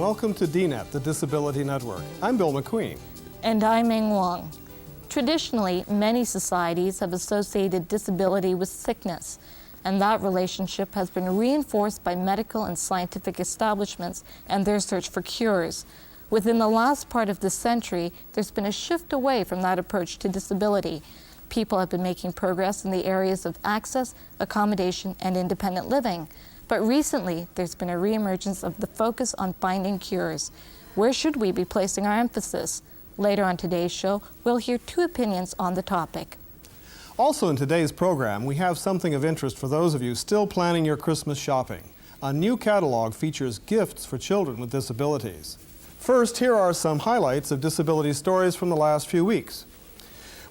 welcome to DNET, the Disability Network. I'm Bill McQueen. And I'm Ming Wong. Traditionally, many societies have associated disability with sickness, and that relationship has been reinforced by medical and scientific establishments and their search for cures. Within the last part of this century, there's been a shift away from that approach to disability. People have been making progress in the areas of access, accommodation, and independent living. But recently, there's been a reemergence of the focus on finding cures. Where should we be placing our emphasis? Later on today's show, we'll hear two opinions on the topic. Also in today's program, we have something of interest for those of you still planning your Christmas shopping. A new catalog features gifts for children with disabilities. First, here are some highlights of disability stories from the last few weeks.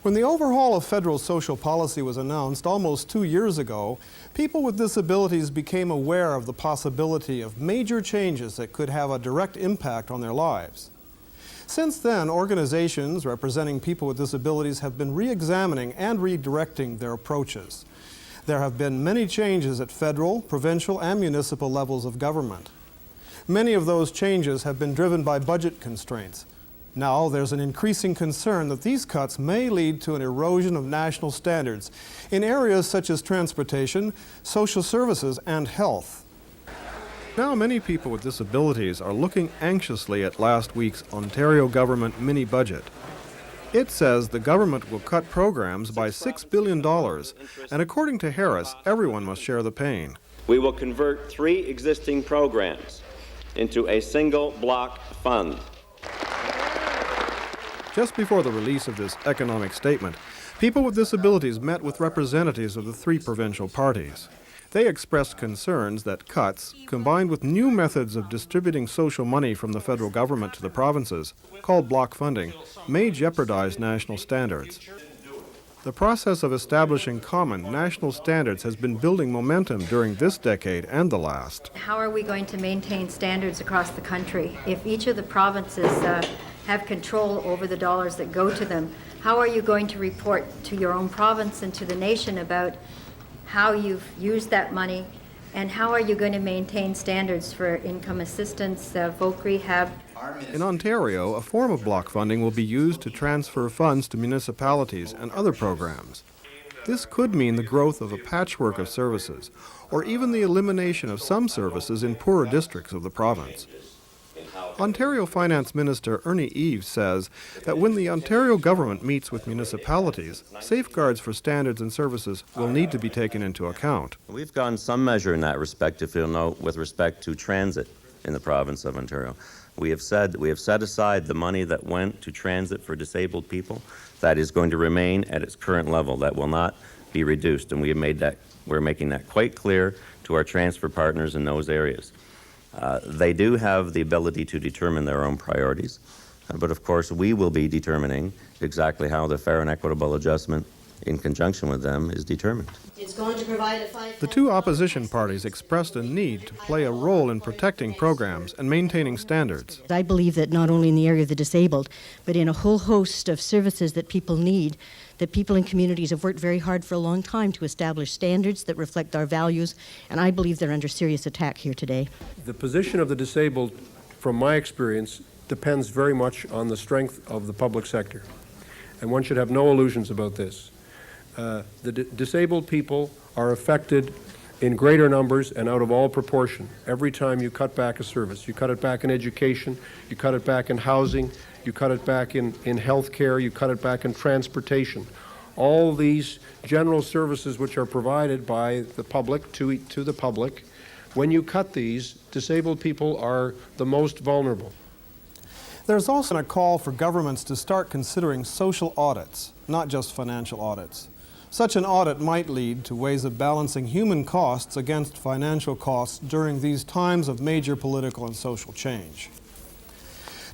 When the overhaul of federal social policy was announced almost 2 years ago, people with disabilities became aware of the possibility of major changes that could have a direct impact on their lives. Since then, organizations representing people with disabilities have been re-examining and redirecting their approaches. There have been many changes at federal, provincial, and municipal levels of government. Many of those changes have been driven by budget constraints. Now, there's an increasing concern that these cuts may lead to an erosion of national standards in areas such as transportation, social services, and health. Now, many people with disabilities are looking anxiously at last week's Ontario government mini-budget. It says the government will cut programs by $6 billion, and according to Harris, everyone must share the pain. We will convert 3 existing programs into a single block fund. Just before the release of this economic statement, people with disabilities met with representatives of the 3 provincial parties. They expressed concerns that cuts, combined with new methods of distributing social money from the federal government to the provinces, called block funding, may jeopardize national standards. The process of establishing common national standards has been building momentum during this decade and the last. How are we going to maintain standards across the country if each of the provinces have control over the dollars that go to them? How are you going to report to your own province and to the nation about how you've used that money, and how are you going to maintain standards for income assistance, voc rehab? In Ontario, a form of block funding will be used to transfer funds to municipalities and other programs. This could mean the growth of a patchwork of services, or even the elimination of some services in poorer districts of the province. Ontario Finance Minister Ernie Eves says that when the Ontario government meets with municipalities, safeguards for standards and services will need to be taken into account. We've gone some measure in that respect, if you'll note, with respect to transit in the province of Ontario. We have set aside the money that went to transit for disabled people. That is going to remain at its current level. That will not be reduced, and we're making that quite clear to our transfer partners in those areas. They do have the ability to determine their own priorities, but of course we will be determining exactly how the fair and equitable adjustment in conjunction with them is determined. It's going to provide the 2 opposition parties expressed a need to play a role in protecting programs and maintaining standards. I believe that not only in the area of the disabled, but in a whole host of services that people need, that people in communities have worked very hard for a long time to establish standards that reflect our values, and I believe they're under serious attack here today. The position of the disabled, from my experience, depends very much on the strength of the public sector, and one should have no illusions about this. The disabled people are affected in greater numbers and out of all proportion every time you cut back a service. You cut it back in education, you cut it back in housing, you cut it back in health care, you cut it back in transportation. All these general services which are provided by the public to the public, when you cut these, disabled people are the most vulnerable. There's also a call for governments to start considering social audits, not just financial audits. Such an audit might lead to ways of balancing human costs against financial costs during these times of major political and social change.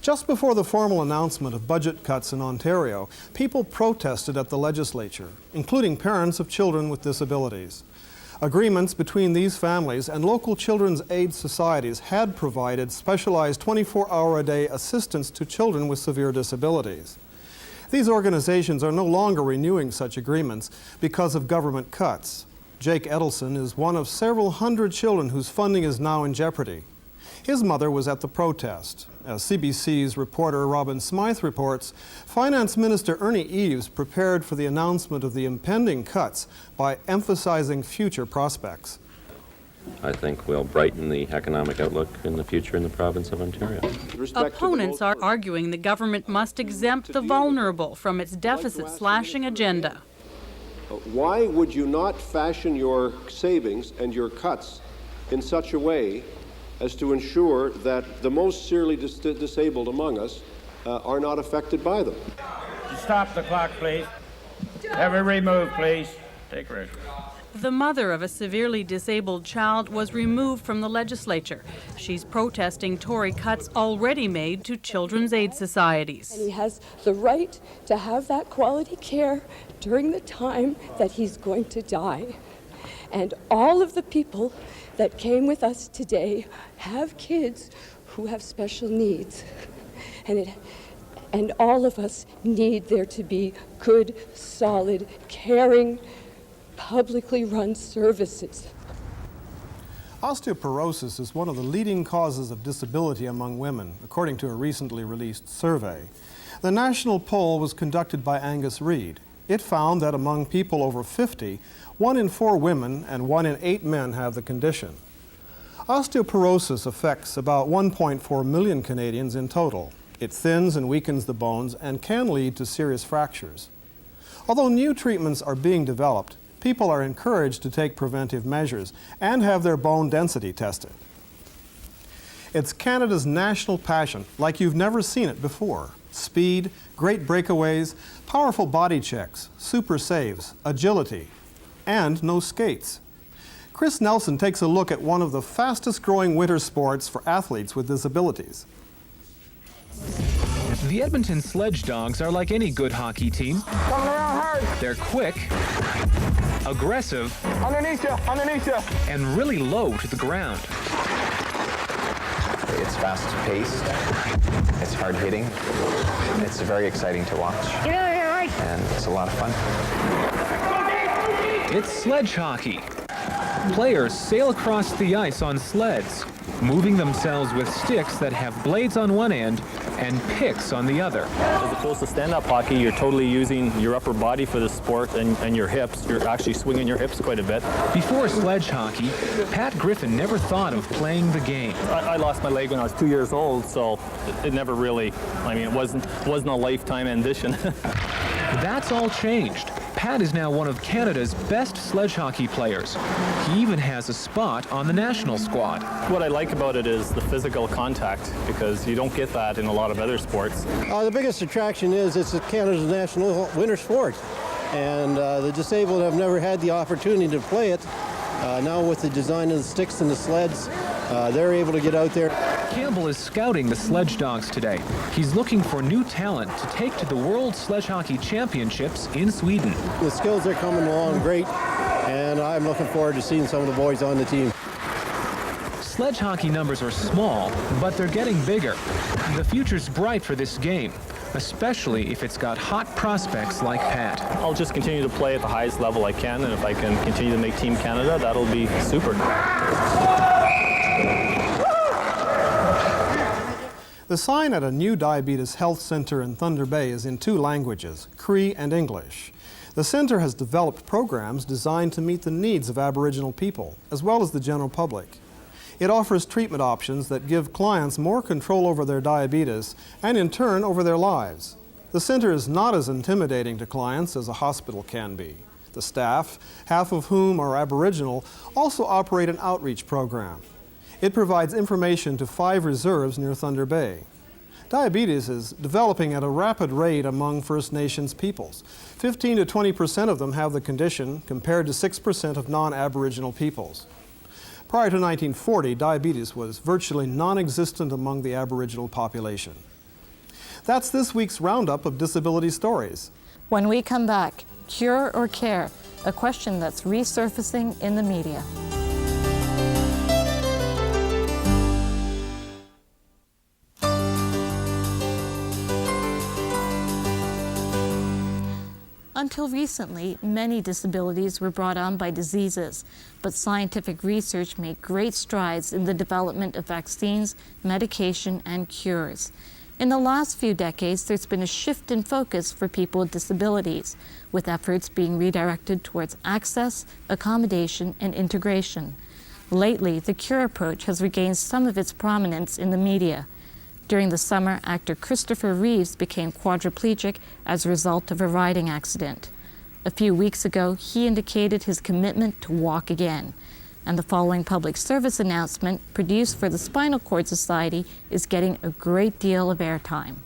Just before the formal announcement of budget cuts in Ontario, people protested at the legislature, including parents of children with disabilities. Agreements between these families and local children's aid societies had provided specialized 24-hour-a-day assistance to children with severe disabilities. These organizations are no longer renewing such agreements because of government cuts. Jake Edelson is one of several hundred children whose funding is now in jeopardy. His mother was at the protest. As CBC's reporter Robin Smythe reports, Finance Minister Ernie Eves prepared for the announcement of the impending cuts by emphasizing future prospects. I think will brighten the economic outlook in the future in the province of Ontario. Opponents are arguing the government must exempt the vulnerable from its deficit-slashing agenda. Why would you not fashion your savings and your cuts in such a way as to ensure that the most severely disabled among us are not affected by them? Stop the clock, please. Have it removed, please. Take rest. The mother of a severely disabled child was removed from the legislature. She's protesting Tory cuts already made to children's aid societies. And he has the right to have that quality care during the time that he's going to die. And all of the people that came with us today have kids who have special needs. And all of us need there to be good, solid, caring, publicly run services. Osteoporosis is one of the leading causes of disability among women, according to a recently released survey. The national poll was conducted by Angus Reid. It found that among people over 50, 1 in 4 women and 1 in 8 men have the condition. Osteoporosis affects about 1.4 million Canadians in total. It thins and weakens the bones and can lead to serious fractures. Although new treatments are being developed, people are encouraged to take preventive measures and have their bone density tested. It's Canada's national passion, like you've never seen it before. Speed, great breakaways, powerful body checks, super saves, agility, and no skates. Chris Nelson takes a look at one of the fastest growing winter sports for athletes with disabilities. The Edmonton Sledge Dogs are like any good hockey team. Coming around hard. They're quick, aggressive, Underneath you. and really low to the ground. It's fast-paced, it's hard-hitting, it's very exciting to watch, and it's a lot of fun. It's sledge hockey. Players sail across the ice on sleds, moving themselves with sticks that have blades on one end and picks on the other. As opposed to stand-up hockey, you're totally using your upper body for the sport and your hips. You're actually swinging your hips quite a bit. Before sledge hockey, Pat Griffin never thought of playing the game. I lost my leg when I was 2 years old, so it never really, it wasn't a lifetime ambition. That's all changed. Pat is now one of Canada's best sledge hockey players. He even has a spot on the national squad. What I like about it is the physical contact, because you don't get that in a lot of other sports. The biggest attraction is it's Canada's national winter sport, and the disabled have never had the opportunity to play it. Now with the design of the sticks and the sleds, they're able to get out there. Campbell is scouting the Sledge Dogs today. He's looking for new talent to take to the World Sledge Hockey Championships in Sweden. The skills are coming along great, and I'm looking forward to seeing some of the boys on the team. Sledge hockey numbers are small, but they're getting bigger. The future's bright for this game, especially if it's got hot prospects like Pat. I'll just continue to play at the highest level I can, and if I can continue to make Team Canada, that'll be super. The sign at a new diabetes health center in Thunder Bay is in 2 languages, Cree and English. The center has developed programs designed to meet the needs of Aboriginal people, as well as the general public. It offers treatment options that give clients more control over their diabetes and, in turn, over their lives. The center is not as intimidating to clients as a hospital can be. The staff, half of whom are Aboriginal, also operate an outreach program. It provides information to 5 reserves near Thunder Bay. Diabetes is developing at a rapid rate among First Nations peoples. 15 to 20% of them have the condition, compared to 6% of non-Aboriginal peoples. Prior to 1940, diabetes was virtually non-existent among the Aboriginal population. That's this week's roundup of disability stories. When we come back, cure or care, a question that's resurfacing in the media. Until recently, many disabilities were brought on by diseases, but scientific research made great strides in the development of vaccines, medication, and cures. In the last few decades, there's been a shift in focus for people with disabilities, with efforts being redirected towards access, accommodation, and integration. Lately, the cure approach has regained some of its prominence in the media. During the summer, actor Christopher Reeves became quadriplegic as a result of a riding accident. A few weeks ago, he indicated his commitment to walk again. And the following public service announcement, produced for the Spinal Cord Society, is getting a great deal of airtime.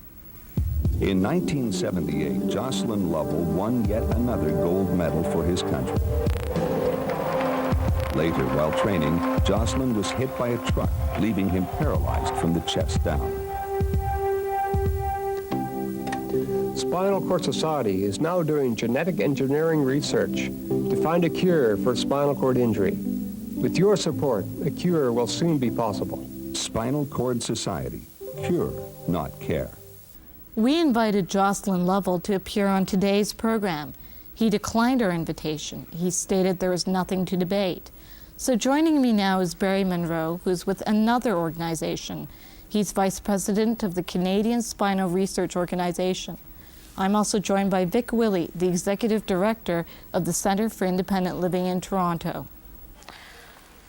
In 1978, Jocelyn Lovell won yet another gold medal for his country. Later, while training, Jocelyn was hit by a truck, leaving him paralyzed from the chest down. Spinal Cord Society is now doing genetic engineering research to find a cure for spinal cord injury. With your support, a cure will soon be possible. Spinal Cord Society. Cure, not care. We invited Jocelyn Lovell to appear on today's program. He declined our invitation. He stated there was nothing to debate. So joining me now is Barry Monroe, who's with another organization. He's Vice President of the Canadian Spinal Research Organization. I'm also joined by Vic Willey, the Executive Director of the Centre for Independent Living in Toronto.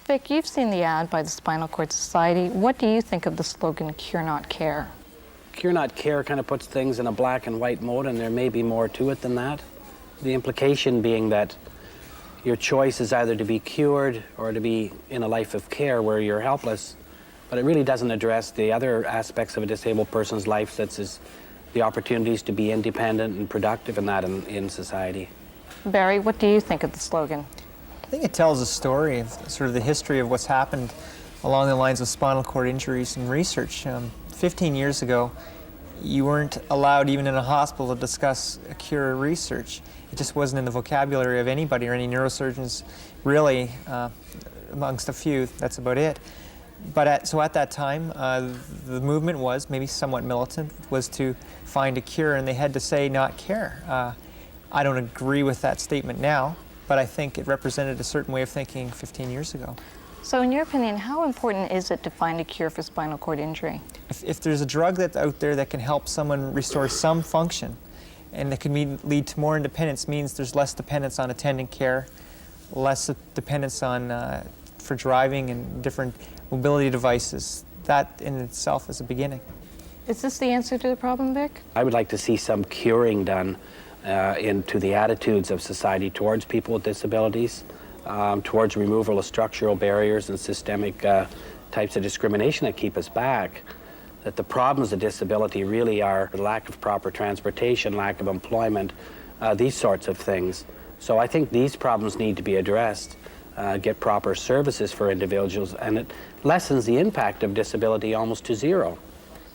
Vic, you've seen the ad by the Spinal Cord Society. What do you think of the slogan, Cure Not Care? Cure Not Care kind of puts things in a black and white mode, and there may be more to it than that. The implication being that your choice is either to be cured or to be in a life of care where you're helpless, but it really doesn't address the other aspects of a disabled person's life, such as the opportunities to be independent and productive in that in society. Barry, what do you think of the slogan? I think it tells a story of sort of the history of what's happened along the lines of spinal cord injuries and research. 15 years ago, you weren't allowed even in a hospital to discuss a cure or research. It just wasn't in the vocabulary of anybody or any neurosurgeons, really, amongst a few. That's about it. But so at that time, the movement was, maybe somewhat militant, was to find a cure, and they had to say not care. I don't agree with that statement now, but I think it represented a certain way of thinking 15 years ago. So in your opinion, how important is it to find a cure for spinal cord injury? If there's a drug that's out there that can help someone restore some function, and that can lead to more independence, means there's less dependence on attendant care, less dependence on for driving and different mobility devices. That in itself is a beginning. Is this the answer to the problem, Vic? I would like to see some curing done into the attitudes of society towards people with disabilities, towards removal of structural barriers and systemic types of discrimination that keep us back. That the problems of disability really are the lack of proper transportation, lack of employment, these sorts of things. So I think these problems need to be addressed, get proper services for individuals, and it lessens the impact of disability almost to zero.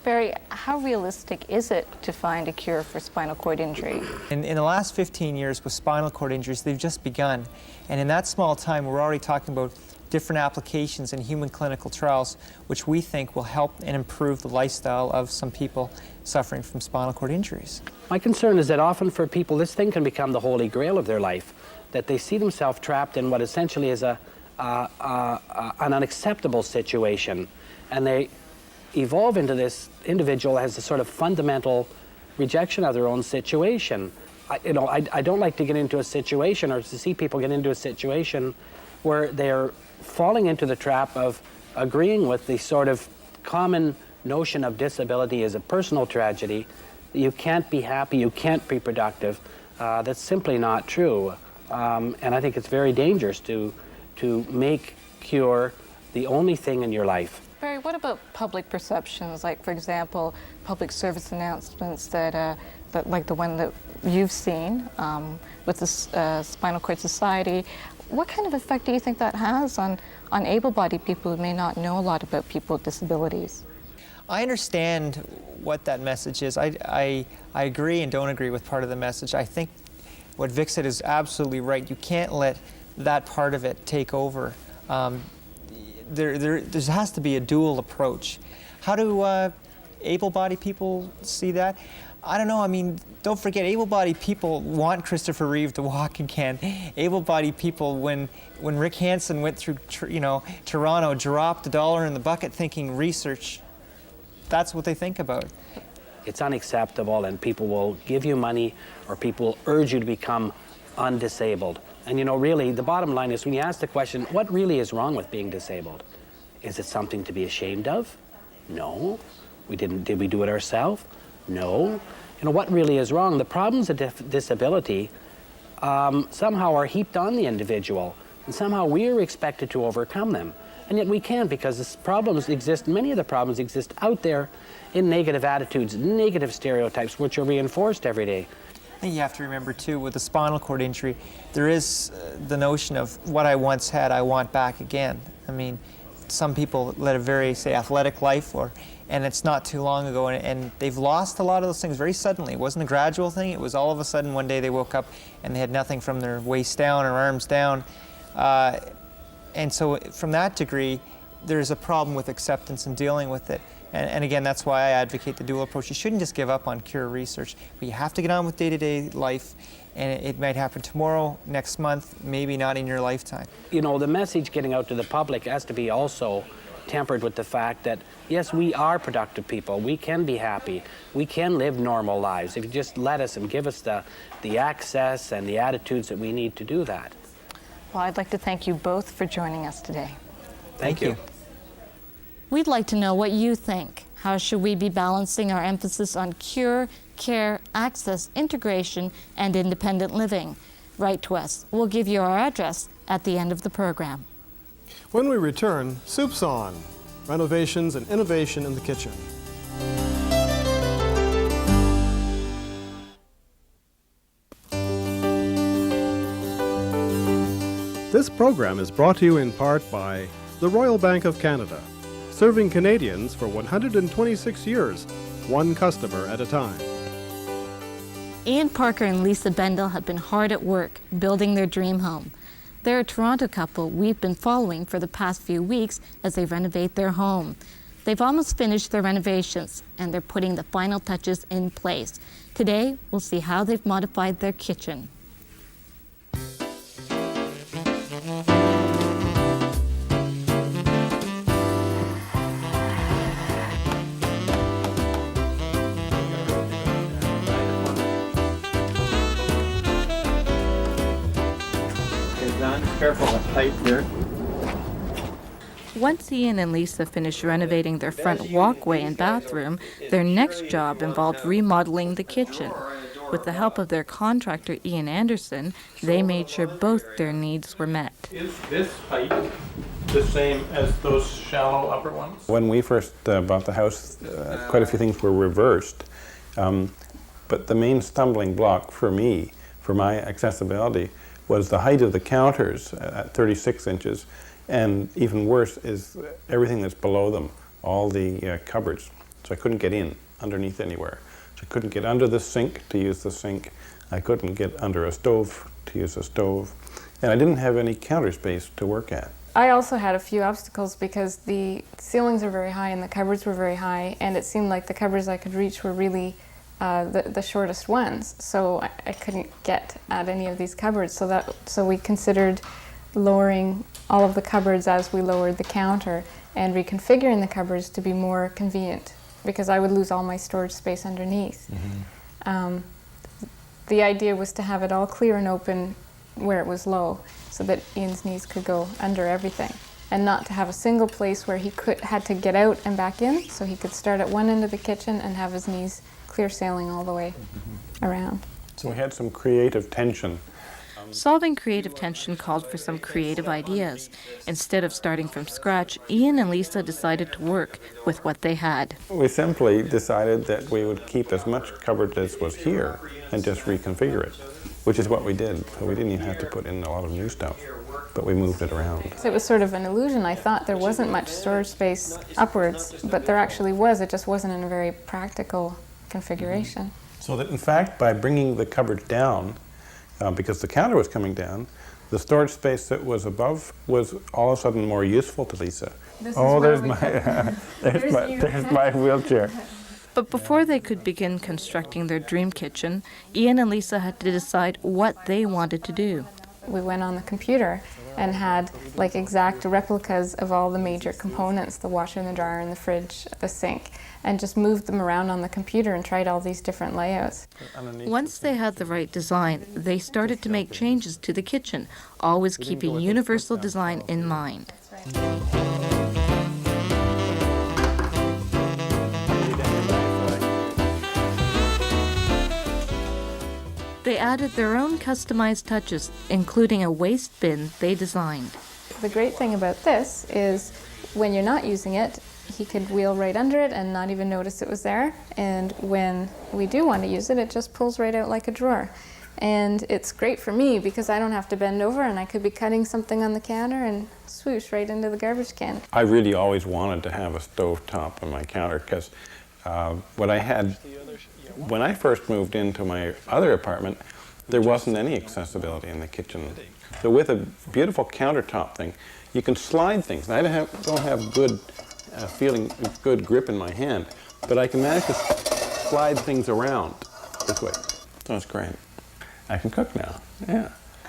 Barry, how realistic is it to find a cure for spinal cord injury? In the last 15 years with spinal cord injuries, they've just begun. And in that small time, we're already talking about different applications in human clinical trials, which we think will help and improve the lifestyle of some people suffering from spinal cord injuries. My concern is that often for people, this thing can become the holy grail of their life, that they see themselves trapped in what essentially is an unacceptable situation, and they evolve into this individual as a sort of fundamental rejection of their own situation. I don't like to get into a situation or to see people get into a situation where they're falling into the trap of agreeing with the sort of common notion of disability as a personal tragedy. You can't be happy, you can't be productive. That's simply not true. And I think it's very dangerous to make cure the only thing in your life. Barry, what about public perceptions, like, for example, public service announcements that like the one that you've seen with the Spinal Cord Society? What kind of effect do you think that has on able-bodied people who may not know a lot about people with disabilities? I understand what that message is. I agree and don't agree with part of the message. I think what Vic said is absolutely right. You can't let that part of it take over. There has to be a dual approach. How do able-bodied people see that? I don't know, I mean, don't forget, able-bodied people want Christopher Reeve to walk again. Able-bodied people, when Rick Hansen went through, Toronto, dropped a dollar in the bucket thinking research, that's what they think about. It's unacceptable, and people will give you money or people will urge you to become undisabled. And really, the bottom line is when you ask the question, what really is wrong with being disabled? Is it something to be ashamed of? No. Did we do it ourselves? No. What really is wrong? The problems of disability somehow are heaped on the individual, and somehow we're expected to overcome them. And yet we can't, because many of the problems exist out there in negative attitudes, negative stereotypes, which are reinforced every day. I think you have to remember too, with a spinal cord injury, there is the notion of what I once had, I want back again. I mean, some people led a very, say, athletic life, and it's not too long ago, and they've lost a lot of those things very suddenly. It wasn't a gradual thing, it was all of a sudden one day they woke up and they had nothing from their waist down or arms down. And so from that degree, there's a problem with acceptance and dealing with it. And again, that's why I advocate the dual approach. You shouldn't just give up on cure research, but you have to get on with day-to-day life, and it might happen tomorrow, next month, maybe not in your lifetime. The message getting out to the public has to be also tempered with the fact that, yes, we are productive people. We can be happy. We can live normal lives if you just let us and give us the access and the attitudes that we need to do that. Well, I'd like to thank you both for joining us today. Thank you. We'd like to know what you think. How should we be balancing our emphasis on cure, care, access, integration, and independent living? Write to us. We'll give you our address at the end of the program. When we return, Soup's On, renovations and innovation in the kitchen. This program is brought to you in part by the Royal Bank of Canada, serving Canadians for 126 years, one customer at a time. Ian Parker and Lisa Bendel have been hard at work building their dream home. They're a Toronto couple we've been following for the past few weeks as they renovate their home. They've almost finished their renovations, and they're putting the final touches in place. Today, we'll see how they've modified their kitchen. Careful with height here. Once Ian and Lisa finished renovating their front walkway and bathroom, their next job involved remodeling the kitchen. With the help of their contractor, Ian Anderson, they made sure both their needs were met. Is this height the same as those shallow upper ones? When we first bought the house, quite a few things were reversed. But the main stumbling block for me, for my accessibility, was the height of the counters at 36 inches, and even worse is everything that's below them, all the cupboards. So I couldn't get in underneath anywhere. So I couldn't get under the sink to use the sink. I couldn't get under a stove to use a stove. And I didn't have any counter space to work at. I also had a few obstacles because the ceilings are very high and the cupboards were very high, and it seemed like the cupboards I could reach were really the shortest ones, so I couldn't get at any of these cupboards. So we considered lowering all of the cupboards as we lowered the counter and reconfiguring the cupboards to be more convenient, because I would lose all my storage space underneath. Mm-hmm. The idea was to have it all clear and open where it was low, so that Ian's knees could go under everything, and not to have a single place where he had to get out and back in, so he could start at one end of the kitchen and have his knees clear sailing all the way around. So we had some creative tension. Solving creative tension called for some creative ideas. Instead of starting from scratch, Ian and Lisa decided to work with what they had. We simply decided that we would keep as much cupboard as was here and just reconfigure it, which is what we did. So we didn't even have to put in a lot of new stuff, but we moved it around. So it was sort of an illusion. I thought there wasn't much storage space upwards, but there actually was. It just wasn't in a very practical configuration. So that in fact, by bringing the cupboard down, because the counter was coming down, the storage space that was above was all of a sudden more useful to Lisa. There's my wheelchair. But before they could begin constructing their dream kitchen, Ian and Lisa had to decide what they wanted to do. We went on the computer and had like exact replicas of all the major components, the washer and the dryer and the fridge, the sink, and just moved them around on the computer and tried all these different layouts. Once they had the right design, they started to make changes to the kitchen, always keeping universal design in mind. They added their own customized touches, including a waste bin they designed. The great thing about this is when you're not using it, he could wheel right under it and not even notice it was there. And when we do want to use it, it just pulls right out like a drawer. And it's great for me because I don't have to bend over and I could be cutting something on the counter and swoosh right into the garbage can. I really always wanted to have a stove top on my counter because when I first moved into my other apartment, there wasn't any accessibility in the kitchen. So with a beautiful countertop thing, you can slide things. I don't have good good grip in my hand, but I can manage to slide things around this way. So it's great. I can cook now.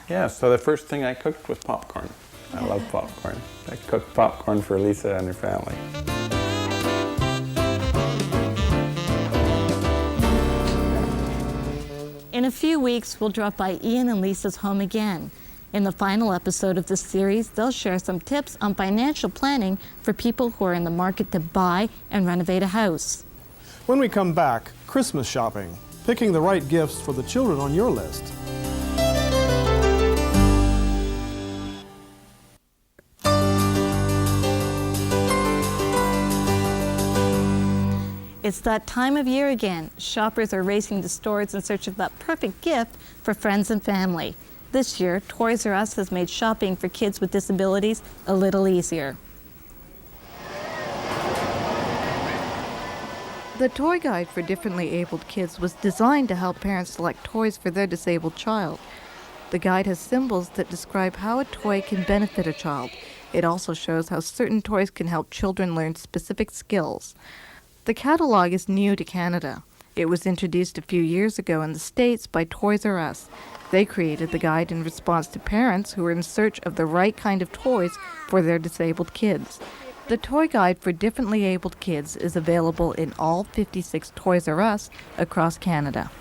Yeah. So the first thing I cooked was popcorn. I love popcorn. I cooked popcorn for Lisa and her family. In a few weeks, we'll drop by Ian and Lisa's home again. In the final episode of this series, they'll share some tips on financial planning for people who are in the market to buy and renovate a house. When we come back, Christmas shopping, picking the right gifts for the children on your list. It's that time of year again. Shoppers are racing to stores in search of that perfect gift for friends and family. This year, Toys R Us has made shopping for kids with disabilities a little easier. The Toy Guide for Differently Abled Kids was designed to help parents select toys for their disabled child. The guide has symbols that describe how a toy can benefit a child. It also shows how certain toys can help children learn specific skills. The catalog is new to Canada. It was introduced a few years ago in the States by Toys R Us. They created the guide in response to parents who were in search of the right kind of toys for their disabled kids. The Toy Guide for Differently Abled Kids is available in all 56 Toys R Us across Canada.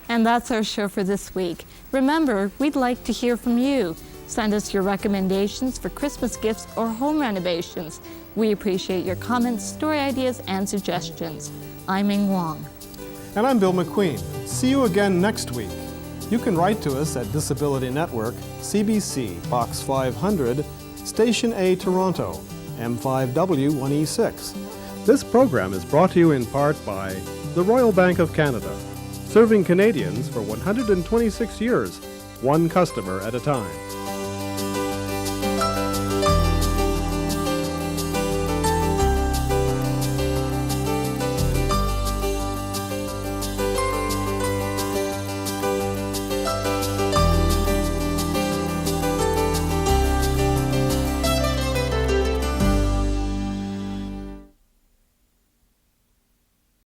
And that's our show for this week. Remember, we'd like to hear from you. Send us your recommendations for Christmas gifts or home renovations. We appreciate your comments, story ideas, and suggestions. I'm Ming Wong. And I'm Bill McQueen. See you again next week. You can write to us at Disability Network, CBC, Box 500, Station A, Toronto, M5W1E6. This program is brought to you in part by the Royal Bank of Canada, serving Canadians for 126 years, one customer at a time.